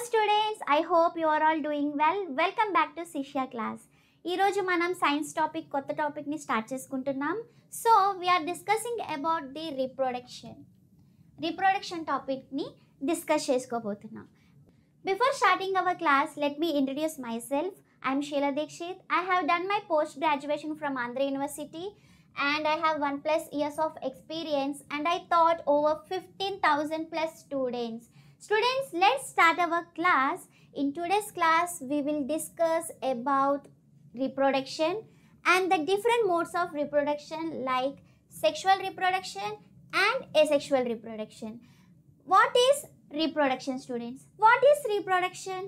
students, I hope you are all doing well. Welcome back to Sishya class. ఈ రోజు మనం science topic కొత్త topic ని start చేసుకుంటున్నాం. So we are discussing about the reproduction topic ని discuss చేసుకోబోతున్నాం. Before starting our class, let me introduce myself. I am Sheila Dikshit. I have done my post graduation from Andhra University and I have 1+ years of experience and I taught over 15,000 plus students. Students, let's start our class. In today's class, we will discuss about reproduction and the different modes of reproduction like sexual reproduction and asexual reproduction. What is reproduction, students? What is reproduction?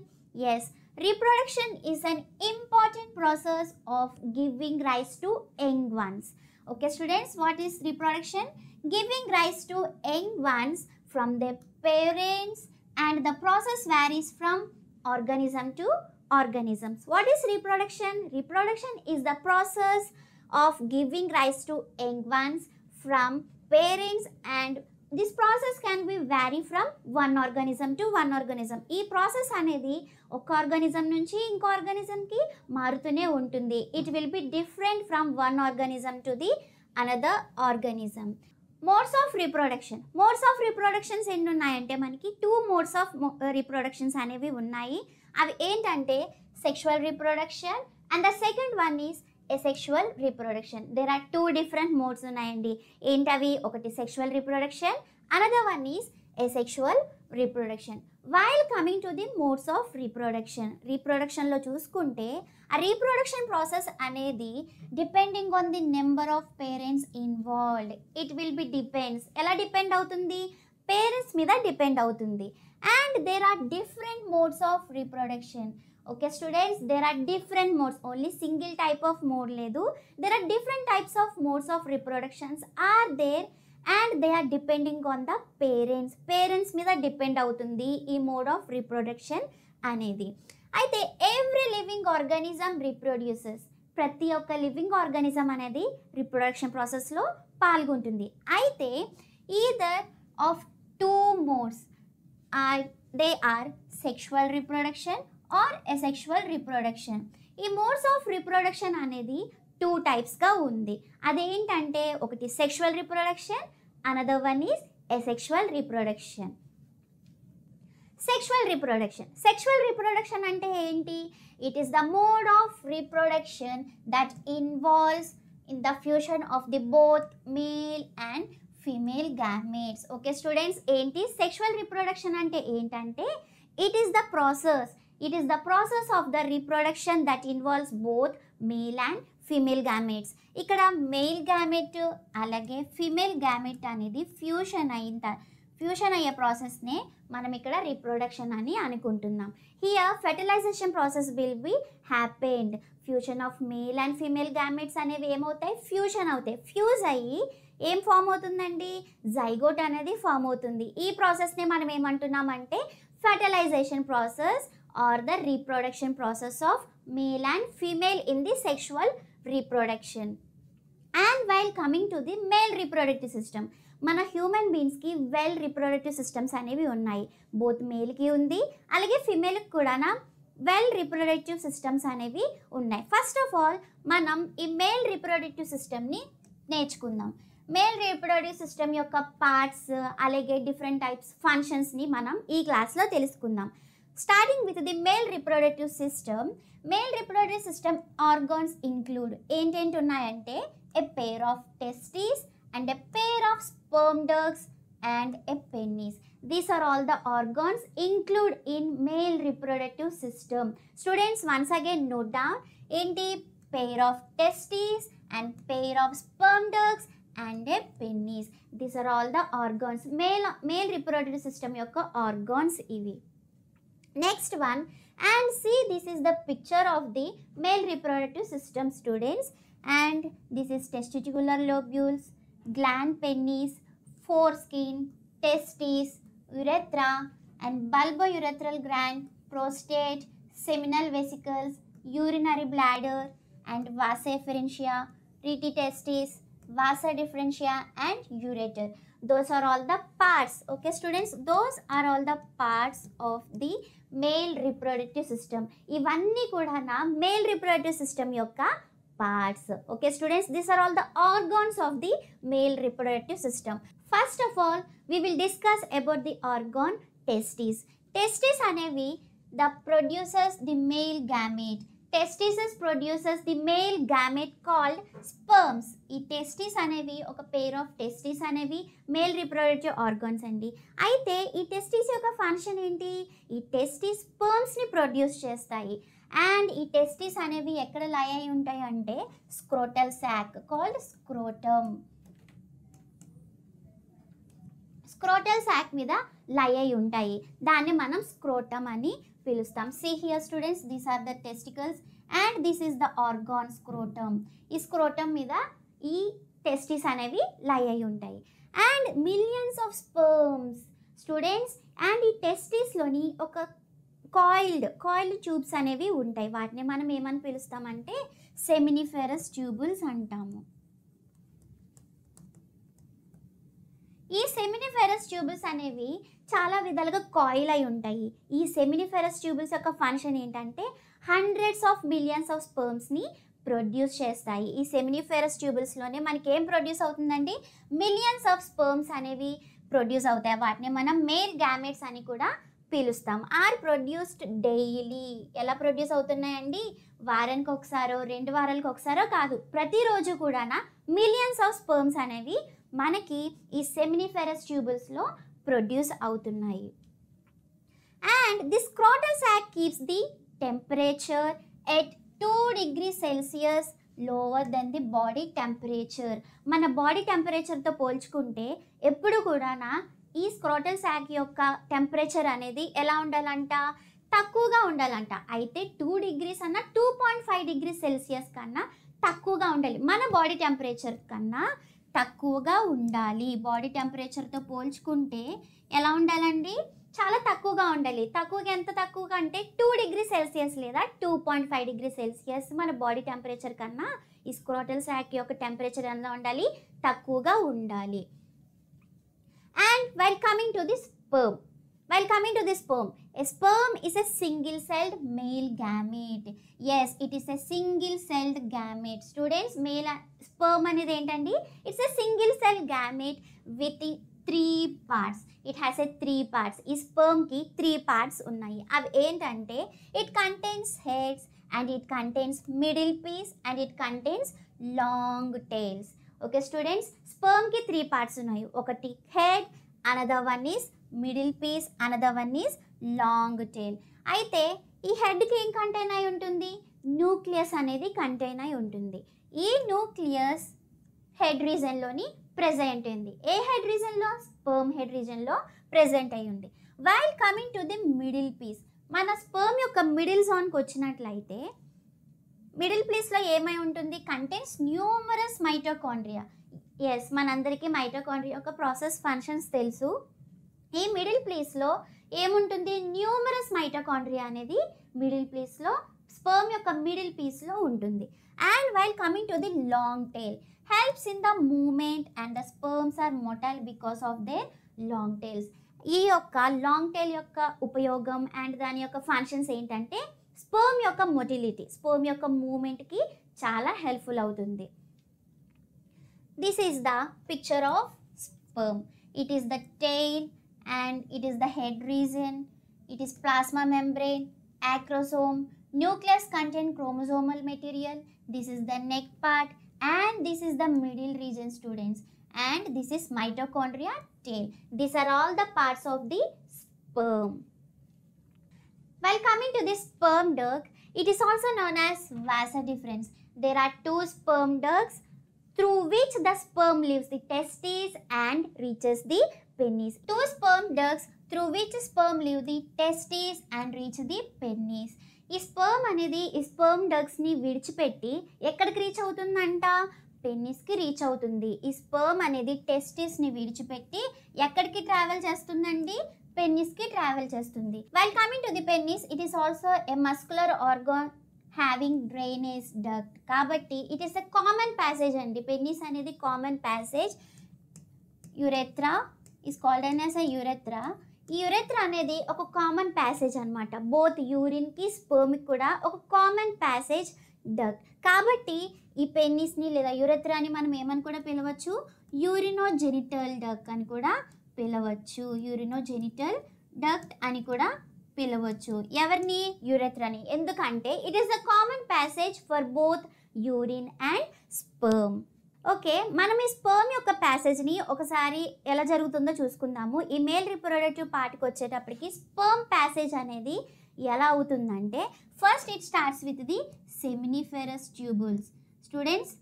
Yes, reproduction is an important process of giving rise to young ones. Okay, students, what is reproduction? Giving rise to young ones from their parents, and the process varies from organism to organisms. What is reproduction? Reproduction is the process of giving rise to young ones from parents, and this process can be vary from one organism to one organism. ఈ process అనేది ఒక organism నుంచి ఇంకో ఆర్గానిజంకి మారుతూనే ఉంటుంది. It will be different from one organism to the another organism. Modes of reproductions ఎన్ని ఉన్నాయంటే మనకి 2 మోడ్స్ ఆఫ్ రిప్రొడక్షన్స్ అనేవి ఉన్నాయి. అవి ఏంటంటే sexual reproduction and the second one is asexual reproduction. There are 2 different modes ఉన్నాయండి. ఏంటవి? ఒకటి sexual reproduction, another one is asexual reproduction. While coming to the modes of రీప్రొడక్షన్లో చూసుకుంటే ఆ రీప్రొడక్షన్ ప్రాసెస్ అనేది depending on the number of parents involved. It will be depends. ఎలా depend అవుతుంది? Parents మీద డిపెండ్ అవుతుంది. And there are different modes of reproduction. Okay students, there are different modes, only single type of mode ledu. There are different types of modes of reproductions are there and they are depending on the parents మీద depend అవుతుంది ఈ mode of reproduction అనేది. అయితే every living organism రీప్రొడ్యూసెస్. ప్రతి ఒక్క living organism అనేది reproduction ప్రాసెస్లో పాల్గొంటుంది. అయితే either of 2 modes they are sexual reproduction or asexual reproduction. ఈ మోడ్స్ ఆఫ్ రీప్రొడక్షన్ అనేది 2 టైప్స్గా ఉంది. అదేంటంటే ఒకటి sexual reproduction, another one is asexual reproduction. Sexual reproduction అంటే ఏంటి? It is the mode of reproduction that involves in the fusion of the both male and female gametes. Okay students, ఏంటి sexual reproduction అంటే ఏంటంటే it is the process of the reproduction that involves both male and female gametes. ఇక్కడ male gamete అలాగే female gamete అనేది fusion అయ్యే ప్రాసెస్నే మనం ఇక్కడ రీప్రొడక్షన్ అని అనుకుంటున్నాం. Here fertilisation process will be happened. Fusion of male and female gametes అనేవి ఏమవుతాయి? ఫ్యూజ్ అయ్యి ఏం ఫామ్ అవుతుందండి? జైగోట్ అనేది ఫామ్ అవుతుంది. ఈ ప్రాసెస్ని మనం ఏమంటున్నామంటే fertilisation process or the reproduction process of male and female in the sexual reproduction. And while coming to the male reproductive system, మన హ్యూమన్ బీయింగ్స్కి వెల్ రిప్రొడక్టివ్ సిస్టమ్స్ అనేవి ఉన్నాయి. బోత్ మేల్కి ఉంది అలాగే ఫీమేల్కి కూడా వెల్ రిప్రొడక్టివ్ సిస్టమ్స్ అనేవి ఉన్నాయి. ఫస్ట్ ఆఫ్ ఆల్ మనం ఈ మేల్ రిప్రొడక్టివ్ సిస్టమ్ని నేర్చుకుందాం. మేల్ రిప్రొడక్టివ్ సిస్టమ్ యొక్క పార్ట్స్ అలాగే డిఫరెంట్ టైప్స్ ఫంక్షన్స్ని మనం ఈ క్లాస్లో తెలుసుకుందాం. Starting with the male reproductive system organs include ఏంటేంటి ఉన్నాయంటే a pair of testes and a pair of sperm ducts and a penis. These are all the organs include in male reproductive system. Students, once again note down ఏంటి pair of testes and pair of sperm ducts and a penis. These are all the organs. Male reproductive system యొక్క organs ఇవి. Next one, and see, this is the picture of the male reproductive system, students, and this is testicular lobules, gland, penis, foreskin, testes, urethra and bulbourethral gland, prostate, seminal vesicles, urinary bladder and vasa efferentia, rete testis, vasa differentia and ureter. those are all the parts. Okay students, those are all the parts of the male reproductive system. ఇవన్నీ కూడా నా male reproductive system యొక్క parts. Okay students, these are all the organs of the male reproductive system. First of all, we will discuss about the organ testes. Testes అనేవి the produces the male gamete. Testes produces the male gamete called sperms. ఈ testis అనేవి ఒక pair of testis అనేవి male reproductive organs అండి. అయితే ఈ testis యొక్క function ఏంటి? ఈ టెస్టిస్ స్పర్మ్స్ని ప్రొడ్యూస్ చేస్తాయి. అండ్ ఈ టెస్టిస్ అనేవి ఎక్కడ లై అయి ఉంటాయి అంటే scrotal sac called scrotum. Scrotal sac మీద లై అయి ఉంటాయి. దాన్ని మనం స్క్రోటమ్ అని పిలుస్తాం. See here students, these are the testicles and this is the organ scrotum. ఈ స్క్రోటమ్ మీద ఈ టెస్టిస్ అనేవి లై అయి ఉంటాయి. And millions of sperms students. And ఈ టెస్టిస్లోని ఒక కాయిల్డ్ ట్యూబ్స్ అనేవి ఉంటాయి. వాటిని మనం ఏమని పిలుస్తామంటే సెమినిఫెరస్ ట్యూబుల్స్ అంటాము. ఈ సెమినిఫెరస్ ట్యూబుల్స్ అనేవి చాలా విధాలుగా కాయిల్ అయి ఉంటాయి. ఈ సెమినిఫెరస్ ట్యూబుల్స్ యొక్క ఫంక్షన్ ఏంటంటే హండ్రెడ్స్ ఆఫ్ మిలియన్స్ ఆఫ్ స్పర్మ్స్ని ప్రొడ్యూస్ చేస్తాయి. ఈ సెమినిఫెరస్ ట్యూబుల్స్లోనే మనకి ఏం ప్రొడ్యూస్ అవుతుందండి? మిలియన్స్ ఆఫ్ స్పర్మ్స్ అనేవి ప్రొడ్యూస్ అవుతాయి. వాటిని మనం మేల్ గ్యామెట్స్ అని కూడా పిలుస్తాం. Are produced daily. ఎలా ప్రొడ్యూస్ అవుతున్నాయండి? వారానికి ఒకసారో 2 వారాలకు ఒకసారో కాదు, ప్రతిరోజు కూడా మిలియన్స్ ఆఫ్ స్పర్మ్స్ అనేవి మనకి ఈ సెమినిఫెరస్ ట్యూబుల్స్లో ప్రొడ్యూస్ అవుతున్నాయి. And the scrotal sac keeps the temperature at 2 degrees Celsius lower than the body temperature. మన బాడీ టెంపరేచర్తో పోల్చుకుంటే ఎప్పుడు కూడా ఈ స్క్రోటల్ సాక్ యొక్క టెంపరేచర్ అనేది ఎలా ఉండాలంట? తక్కువగా ఉండాలంట. అయితే 2 degrees అన్న 2.5 degrees Celsius కన్నా తక్కువగా ఉండాలి. మన బాడీ టెంపరేచర్ కన్నా తక్కువగా ఉండాలి. బాడీ టెంపరేచర్తో పోల్చుకుంటే ఎలా ఉండాలండి? చాలా తక్కువగా ఉండాలి. తక్కువగా ఎంత తక్కువగా అంటే 2 degrees Celsius లేదా 2.5 degrees Celsius మన బాడీ టెంపరేచర్ కన్నా ఈ స్క్రోటల్ సాక్ యొక్క టెంపరేచర్ ఎంత ఉండాలి? తక్కువగా ఉండాలి. And while coming to the sperm, a sperm is a single-celled male gamete. Yes, it is a single-celled gamete. Students, male sperm అనేది ఏంటండి? It's a single-celled gamete with 3 parts. It has a 3 parts. ఈ spermకి 3 parts ఉన్నాయి. అవి ఏంటంటే it contains heads and it contains middle piece and it contains long tails. Okay students, స్పర్మ్కి 3 parts ఉన్నాయి. ఒకటి head, another one is middle piece, another one is long tail. అయితే ఈ హెడ్కి ఏం కంటైన్ అయి ఉంటుంది? న్యూక్లియస్ అనేది కంటైన్ అయి ఉంటుంది. ఈ న్యూక్లియస్ హెడ్ రీజన్లోని ప్రెజెంట్ ఉంది. ఏ హెడ్ రీజన్లో? స్పర్మ్ హెడ్ రీజన్లో ప్రెజెంట్ అయి ఉంది. While coming to the middle piece, మన స్పర్మ్ యొక్క మిడిల్ జోన్కి వచ్చినట్లయితే మిడిల్ ప్లేస్లో ఏమై ఉంటుంది? Contains numerous mitochondria. ఎస్, మనందరికీ మైటోకాండ్రియా యొక్క ప్రాసెస్ ఫంక్షన్స్ తెలుసు. ఈ మిడిల్ ప్లేస్లో ఏముంటుంది? న్యూమరస్ మైటోకాండ్రియా అనేది మిడిల్ ప్లేస్లో స్పర్మ్ యొక్క మిడిల్ పీస్లో ఉంటుంది. And while coming to the long tail, helps in the movement and the sperms are motile because of their long tiles. ఈ యొక్క లాంగ్ టైల్ యొక్క ఉపయోగం అండ్ దాని యొక్క ఫంక్షన్స్ ఏంటంటే స్పర్మ్ యొక్క మొటిలిటీ, స్పర్మ్ యొక్క మూమెంట్కి చాలా హెల్ప్ఫుల్ అవుతుంది. This is the picture of sperm. It is the tail and it is the head region. It is plasma membrane, acrosome, nucleus contain chromosomal material. This is the neck part and this is the middle region students, and this is mitochondria tail. These are all the parts of the sperm. While coming to the sperm duct, it is also known as vasa deferens. There are 2 sperm ducts through which the sperm leaves the testes and reaches the penis. 2 sperm ducts through which sperm leave the testes and reach the penis. ఈ sperm అనేది ఈ sperm డగ్స్ని విడిచిపెట్టి ఎక్కడికి reach అవుతుందంట? పెన్నిస్కి reach అవుతుంది. ఈ sperm అనేది టెస్టిస్ని విడిచిపెట్టి ఎక్కడికి ట్రావెల్ చేస్తుందండి? పెన్నిస్కి ట్రావెల్ చేస్తుంది. While coming to the penis, it is also a muscular organ having drainage duct. కాబట్టి it is a common passage అండి. పెన్నిస్ అనేది common passage urethra is called as a urethra. ఈ యురెత్రా అనేది ఒక common passage అనమాట. Both యూరిన్కి స్పర్మ్కి కూడా ఒక కామన్ ప్యాసేజ్ డక్ట్. కాబట్టి ఈ పెన్నిస్ని లేదా యురెత్రాని మనం ఏమని కూడా పిలవచ్చు, యూరినోజెనిటల్ డక్ట్ అని కూడా పిలవచ్చు. యూరినోజెనిటల్ డక్ట్ అని కూడా పిలవచ్చు. ఎవరిని? యురెత్రాని. ఎందుకంటే it is the common passage for both urine and sperm. Okay, మనం ఈ స్పర్మ్ యొక్క ప్యాసేజ్ని ఒకసారి ఎలా జరుగుతుందో చూసుకుందాము. ఈ మేల్ రిప్రొడక్టివ్ పార్ట్కి వచ్చేటప్పటికి స్పర్మ్ ప్యాసేజ్ అనేది ఎలా అవుతుందంటే, first it starts with the seminiferous tubules. Students,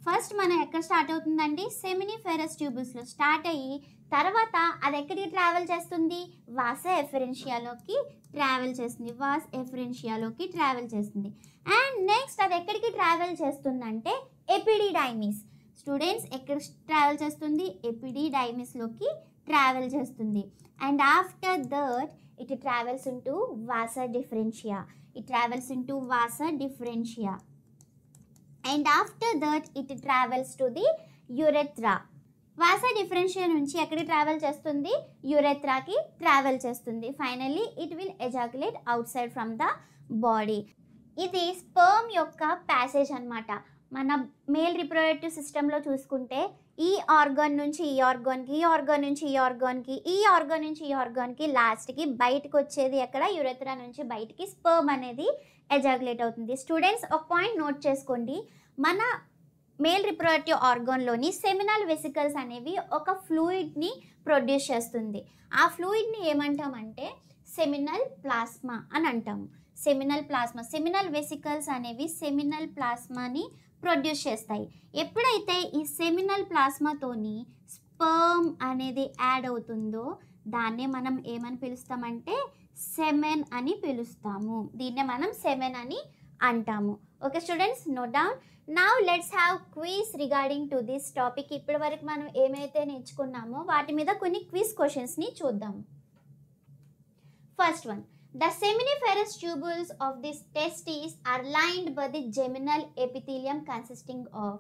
first మనం ఎక్కడ స్టార్ట్ అవుతుందండి? సెమినిఫెరస్ ట్యూబుల్స్లో స్టార్ట్ అయ్యి తర్వాత అది ఎక్కడికి ట్రావెల్ చేస్తుంది? వాసా ఎఫరెన్షియాలోకి ట్రావెల్ చేస్తుంది. వాస్ ఎఫరెన్షియాలోకి ట్రావెల్ చేస్తుంది. అండ్ నెక్స్ట్ అది ఎక్కడికి ట్రావెల్ చేస్తుందంటే ఎపిడిడైమిస్. స్టూడెంట్స్, ఎక్కడ ట్రావెల్ చేస్తుంది? ఎపిడిడైమిస్లోకి ట్రావెల్ చేస్తుంది. And after that it travels into vasa deferentia. It travels into vasa deferentia. And after that it travels to the urethra. Vasa deferentia నుంచి ఎక్కడికి ట్రావెల్ చేస్తుంది? యురెత్రాకి ట్రావెల్ చేస్తుంది. Finally it will ejaculate outside from the body. ఇది sperm యొక్క passage అనమాట. మన male reproductive సిస్టంలో చూసుకుంటే ఈ ఆర్గాన్ నుంచి ఈ ఆర్గాన్కి, ఈ ఆర్గాన్ నుంచి ఈ ఆర్గాన్కి, ఈ ఆర్గాన్ నుంచి ఈ ఆర్గాన్కి, లాస్ట్కి బయటకు వచ్చేది ఎక్కడ? యురెత్రా నుంచి బయటికి స్పర్మ్ అనేది ఎజాక్యులేట్ అవుతుంది. స్టూడెంట్స్, ఒక పాయింట్ నోట్ చేసుకోండి. మన మేల్ రిప్రొడక్టివ్ ఆర్గాన్లోని సెమినల్ వెసికల్స్ అనేవి ఒక ఫ్లూయిడ్ని ప్రొడ్యూస్ చేస్తుంది. ఆ ఫ్లూయిడ్ని ఏమంటామంటే సెమినల్ ప్లాస్మా అని అంటాము. సెమినల్ ప్లాస్మా, సెమినల్ వెసికల్స్ అనేవి సెమినల్ ప్లాస్మాని ప్రొడ్యూస్ చేస్తాయి. ఎప్పుడైతే ఈ సెమినల్ ప్లాస్మాతోని స్పర్మ్ అనేది యాడ్ అవుతుందో దాన్నే మనం ఏమని పిలుస్తామంటే సెమెన్ అని పిలుస్తాము. దీన్నే మనం సెమెన్ అని అంటాము. Okay students, note down. Now let's have quiz regarding to this topic. ఇప్పటి వరకు మనం ఏమైతే నేర్చుకున్నామో వాటి మీద కొన్ని క్విజ్ క్వశ్చన్స్ని చూద్దాము. First one, the seminiferous tubules of these testes are lined by the geminal epithelium consisting of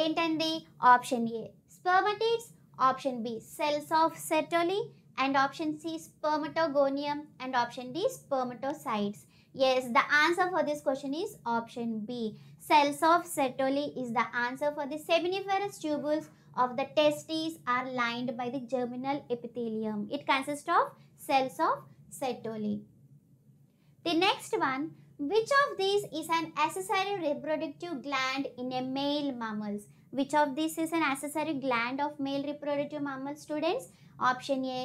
ఏంటండి? Option A spermatids, option B cells of Sertoli, and option C spermatogonium, and option D spermatocytes. Yes, the answer for this question is option B. Cells of Sertoli is the answer for the seminiferous tubules of the testes are lined by the germinal epithelium. It consists of cells of Sertoli. The next one, which of these is an accessory reproductive gland in a male mammals? Which of these is an accessory gland of male reproductive mammals, students? Option A,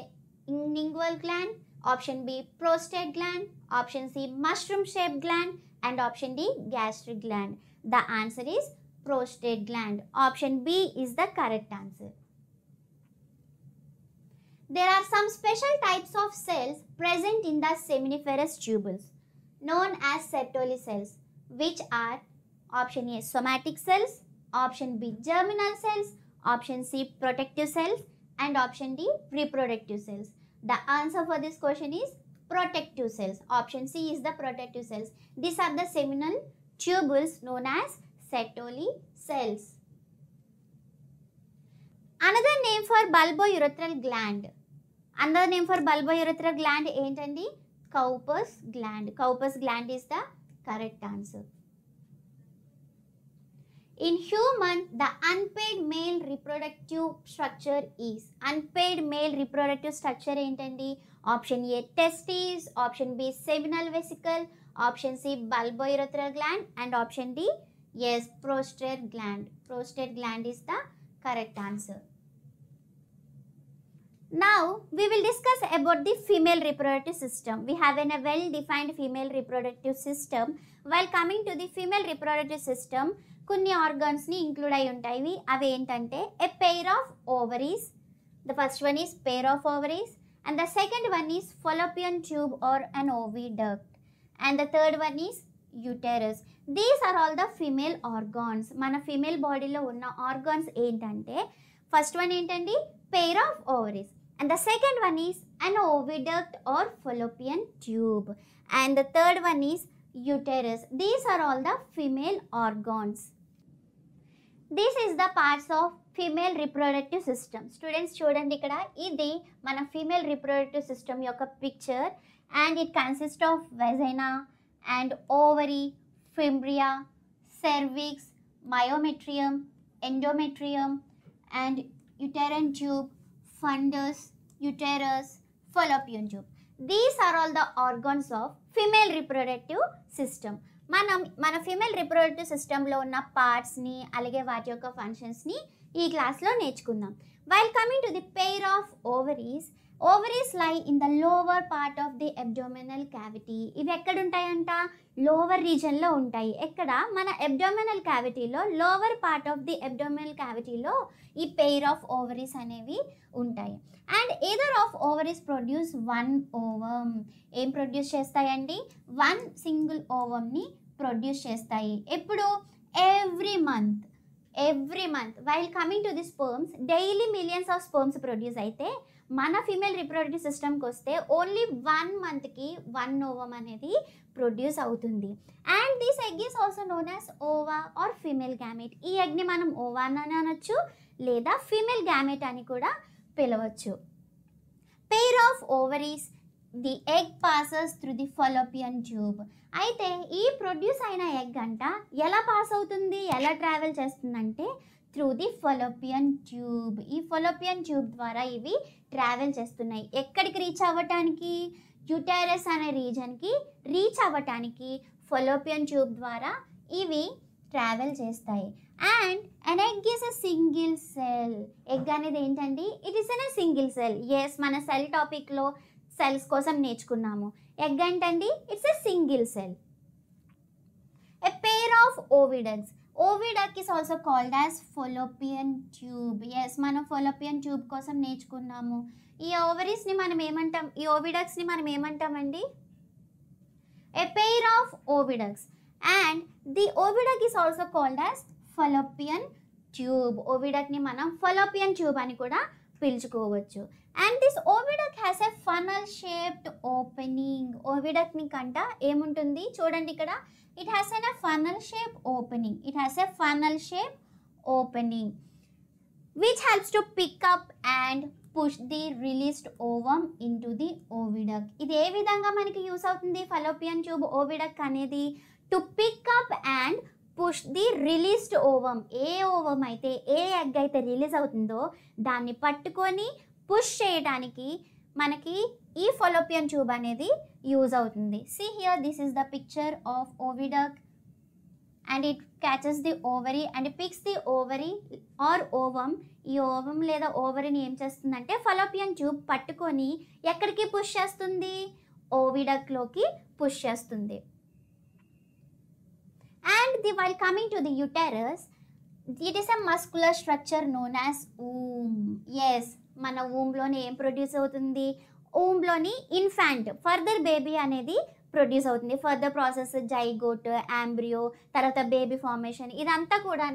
inguinal gland, option B, prostate gland, option C, mushroom shaped gland, and option D, gastric gland. The answer is prostate gland. Option B is the correct answer. There are some special types of cells present in the seminiferous tubules known as Sertoli cells, which are option A, somatic cells, option B, germinal cells, option C, protective cells, and option D, reproductive cells. The answer for this question is protective cells. Option C is the protective cells. These are the seminal tubules known as Sertoli cells. Another name for bulbourethral gland. Another name for bulbourethral gland ఏంటండి? Cowper's gland. Cowper's gland is the correct answer. In human, the unpaired male reproductive structure is. Unpaired male reproductive structure ఏంటండి? Option A, testes, option B, seminal vesicle, option C, bulbourethral gland, and option D, yes, prostate gland. Prostate gland is the correct answer. Now we will discuss about the female reproductive system. We have a well-defined female reproductive system. While coming to the female reproductive system, కొన్ని ఆర్గాన్స్ని include అయి ఉంటాయి. అవి ఏంటంటే a pair of ovaries. The first one is pair of ovaries, and the second one is fallopian tube or an oviduct, and the third one is uterus. These are all the female organs. మన female బాడీలో ఉన్న organs ఏంటంటే first one ఏంటండి? pair of ovaries, and the second one is an oviduct or fallopian tube, and the third one is uterus. These are all the female organs. This is the parts of female reproductive system. Students చూడండి, ఇక్కడ ఇది మన female reproductive system యొక్క picture and it consist of vagina and ovary, fimbria, cervix, myometrium, endometrium, and uterine tube, fundus, uterus, fallopian tube. These are all the organs of female reproductive system. మన female reproductive సిస్టంలో ఉన్న పార్ట్స్ని అలాగే వాటి యొక్క ఫంక్షన్స్ని ఈ క్లాస్లో నేర్చుకుందాం. While coming to the pair of ovaries, ovaries lie in the lower part of the abdominal cavity. ఇవి ఎక్కడ ఉంటాయంట? లోవర్ రీజన్లో ఉంటాయి. ఎక్కడ? మన అబ్డోమినల్ క్యావిటీలో, lower part of the abdominal క్యావిటీలో ఈ పెయిర్ ఆఫ్ ఓవరీస్ అనేవి ఉంటాయి. And either of ovaries produce one ovum. ఏం ప్రొడ్యూస్ చేస్తాయండి? వన్ సింగిల్ ఓవమ్ని ప్రొడ్యూస్ చేస్తాయి. ఎప్పుడు? Every month. While coming to the sperms, daily millions of sperms produce అయితే మన ఫీమేల్ రిప్రొడక్టివ్ సిస్టమ్కి వస్తే ఓన్లీ 1 మంత్కి 1 ఓవమ్ అనేది ప్రొడ్యూస్ అవుతుంది. And this egg is also known as ova or female gamete. ఈ ఎగ్ని మనం ఓవా అని అనొచ్చు లేదా ఫీమేల్ గ్యామెట్ అని కూడా పిలవచ్చు. Pair of ovaries, the egg passes through the fallopian tube. అయితే ఈ ప్రొడ్యూస్ అయిన ఎగ్ అంట ఎలా పాస్ అవుతుంది, ఎలా ట్రావెల్ చేస్తుందంటే త్రూ ది ఫలోపియన్ ట్యూబ్. ఈ ఫలోపియన్ ట్యూబ్ ద్వారా ఇవి ట్రావెల్ చేస్తున్నాయి. ఎక్కడికి రీచ్ అవ్వటానికి? యుటెరస్ అనే రీజన్కి రీచ్ అవ్వటానికి ఫలోపియన్ ట్యూబ్ ద్వారా ఇవి ట్రావెల్ చేస్తాయి. And an egg is a single cell. Egg అనేది ఏంటండి? It is a single cell. Yes, మన సెల్ టాపిక్లో సెల్స్ కోసం నేర్చుకున్నాము. ఎగ్ ఏంటండి? It's a single cell. A pair of oviducts. Oviduct is also called as fallopian tube. Yes, మనం fallopian tube కోసం నేర్చుకున్నాము. ఈ ఓవరీస్ని మనం ఏమంటాం? ఈ ఓవిడక్ట్స్ని మనం ఏమంటామండి? A pair of oviducts. And the oviduct is also called as fallopian tube. ఓవిడక్ట్ని మనం ఫలోపియన్ ట్యూబ్ అని కూడా పిలుచుకోవచ్చు. And this oviduct has a funnel shaped opening. ఓవిడక్ట్ని కంట ఏముంటుంది? చూడండి ఇక్కడ, it has a funnel shape opening which helps to pick up and push the released ovum into the oviduct. ఇది ఏ విధంగా మనకి యూస్ అవుతుంది ఫలోపియన్ ట్యూబ్ ఓవిడక్ట్ అనేది? To pick up and push the released ovum. A ovum అయితే, a egg అయితే release అవుతుందో దాన్ని పట్టుకొని పుష్ చేయడానికి మనకి ఈ ఫలోపియన్ ట్యూబ్ అనేది యూజ్ అవుతుంది. See here, this is the picture of oviduct and it catches the ovary and picks the ovary or ovum. ఈ ఓవం లేదా ఓవరీని ఏం చేస్తుందంటే ఫలోపియన్ ట్యూబ్ పట్టుకొని ఎక్కడికి పుష్ చేస్తుంది? ఓవిడక్ట్లోకి పుష్ చేస్తుంది. And while coming to the uterus, it is a muscular structure known as womb. Yes, మన womb-లోనే ఏం ప్రొడ్యూస్ అవుతుంది? womb-లోని ఇన్ఫాంట్, ఫర్దర్ బేబీ అనేది ప్రొడ్యూస్ అవుతుంది. ఫర్దర్ ప్రాసెస్ జైగోట్, యాంబ్రియో, తర్వాత బేబీ ఫార్మేషన్, ఇదంతా కూడా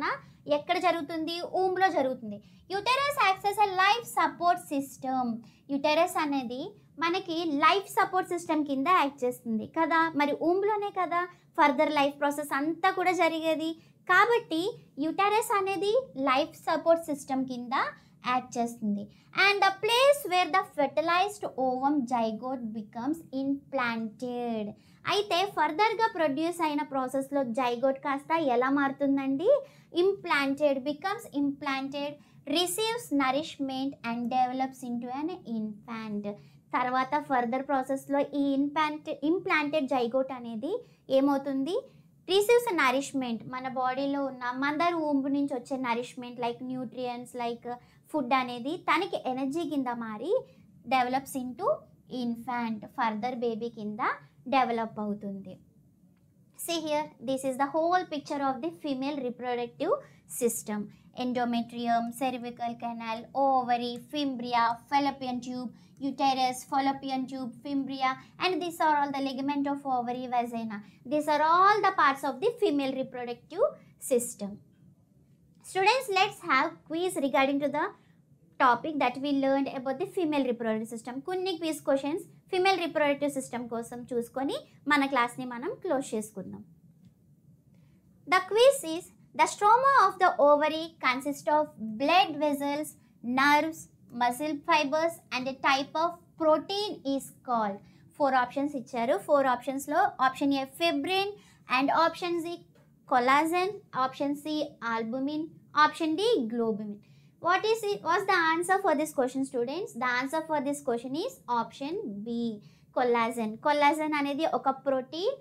ఎక్కడ జరుగుతుంది? womb-లో జరుగుతుంది. Uterus acts as a life support system. Uterus అనేది మనకి లైఫ్ సపోర్ట్ సిస్టమ్ కింద యాక్ట్ చేస్తుంది కదా. మరి womb-లోనే కదా ఫర్దర్ లైఫ్ ప్రాసెస్ అంతా కూడా జరిగేది. కాబట్టి యుటెరస్ అనేది లైఫ్ సపోర్ట్ సిస్టమ్ కింద యాక్ట్ చేస్తుంది. And the place where the fertilised ovum zygote becomes implanted. అయితే ఫర్దర్గా ప్రొడ్యూస్ అయిన ప్రాసెస్లో జైగోట్ కాస్త ఎలా మారుతుందండి? Becomes implanted, receives nourishment and develops into an infant. తర్వాత ఫర్దర్ ప్రాసెస్లో ఈ ఇంప్లాంటెడ్ జైగోట్ అనేది ఏమవుతుంది? రిసీవ్స్ నరిష్మెంట్, మన బాడీలో ఉన్న మదర్ వూంబ్ నుంచి వచ్చే nourishment like nutrients, like food అనేది తనకి ఎనర్జీ కింద మారి develops into infant, further baby కింద డెవలప్ అవుతుంది. See here, this is the whole picture of the female reproductive system. Endometrium, cervical canal, ovary, fimbria, fallopian tube, uterus, fallopian tube, fimbria, and these are all the ligament of ovary, vagina. These are all the parts of the female reproductive system. Students, let's have quiz regarding to the topic that we learned about the female reproductive system. కొన్ని quiz questions female reproductive system కోసం చూసుకొని మన క్లాస్ని మనం close చేసుకుందాం. The quiz is The stroma of the ovary consists of blood vessels, nerves, muscle fibers and a type of protein is called. 4 options ఇచ్చారు. 4 options లో option A fibrin and option C collagen, option C albumin, option D globulin. What's the answer for this question, students? The answer for this question is option B collagen. Collagen అనేది ఒక protein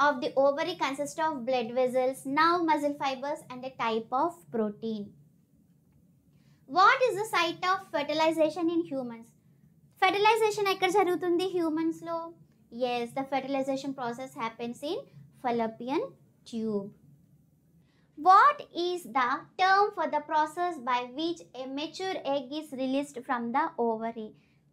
of the ovary consists of blood vessels, nerve, muscle fibers and a type of protein. What is the site of fertilization in humans? Fertilization ఎక్కడ జరుగుతుంది humans లో? Yes, the fertilization process happens in fallopian tube. What is the term for the process by which a mature egg is released from the ovary?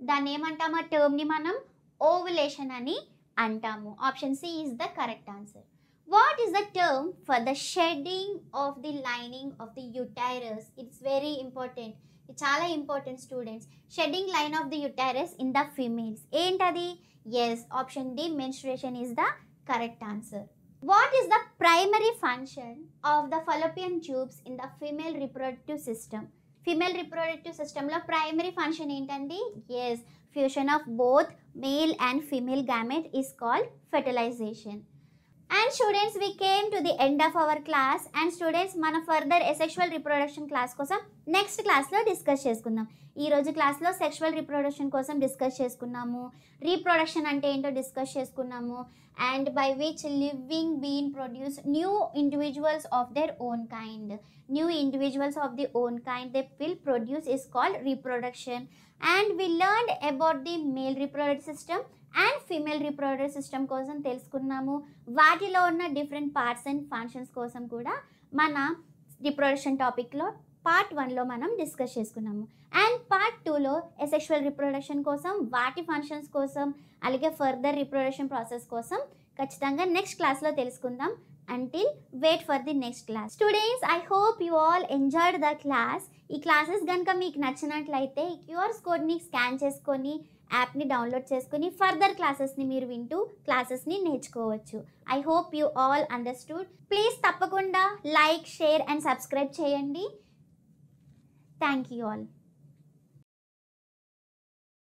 దాన్ని ఏమంటాము? ఆ టర్మ్ని మనం ovulation అని అంటాము. Option C is the correct answer. What is the term for the shedding of the lining of the uterus? It's very important. ఇది చాలా important students. Shedding line of the uterus in the females. ఏంటది? Yes, option D menstruation is the correct answer. What is the primary function of the fallopian tubes in the female reproductive system? Female reproductive system lo primary function ఏంటండి? Yes, fusion of both male and female gamete is called fertilization. And students, we came to the end of our class. And students, మన further asexual reproduction class కోసం next క్లాస్లో discuss చేసుకుందాం. ఈరోజు క్లాస్లో sexual reproduction కోసం discuss చేసుకున్నాము. Reproduction అంటే ఏంటో డిస్కస్ చేసుకున్నాము. And by which living being produce new individuals of their own kind. New individuals of the own kind they will produce is called reproduction. And we learned about the male reproductive system and female reproductive system కోసం తెలుసుకున్నాము. వాటిలో ఉన్న different parts and functions కోసం కూడా మన reproduction టాపిక్లో part 1లో మనం discuss చేసుకున్నాము. అండ్ పార్ట్ 2లో అసెక్షువల్ రిప్రొడక్షన్ కోసం, వాటి ఫంక్షన్స్ కోసం, అలాగే ఫర్దర్ రిప్రొడక్షన్ ప్రాసెస్ కోసం ఖచ్చితంగా నెక్స్ట్ క్లాస్లో తెలుసుకుందాం. Until wait for the next class. Students, I hope you all enjoyed the class. ఈ క్లాసెస్ కనుక మీకు నచ్చినట్లయితే క్యూఆర్ కోడ్ని స్కాన్ చేసుకొని యాప్ని డౌన్లోడ్ చేసుకొని ఫర్దర్ క్లాసెస్ని మీరు వింటూ క్లాసెస్ని నేర్చుకోవచ్చు. I hope you all understood. Please తప్పకుండా లైక్, షేర్ అండ్ సబ్స్క్రైబ్ చేయండి. Thank you all.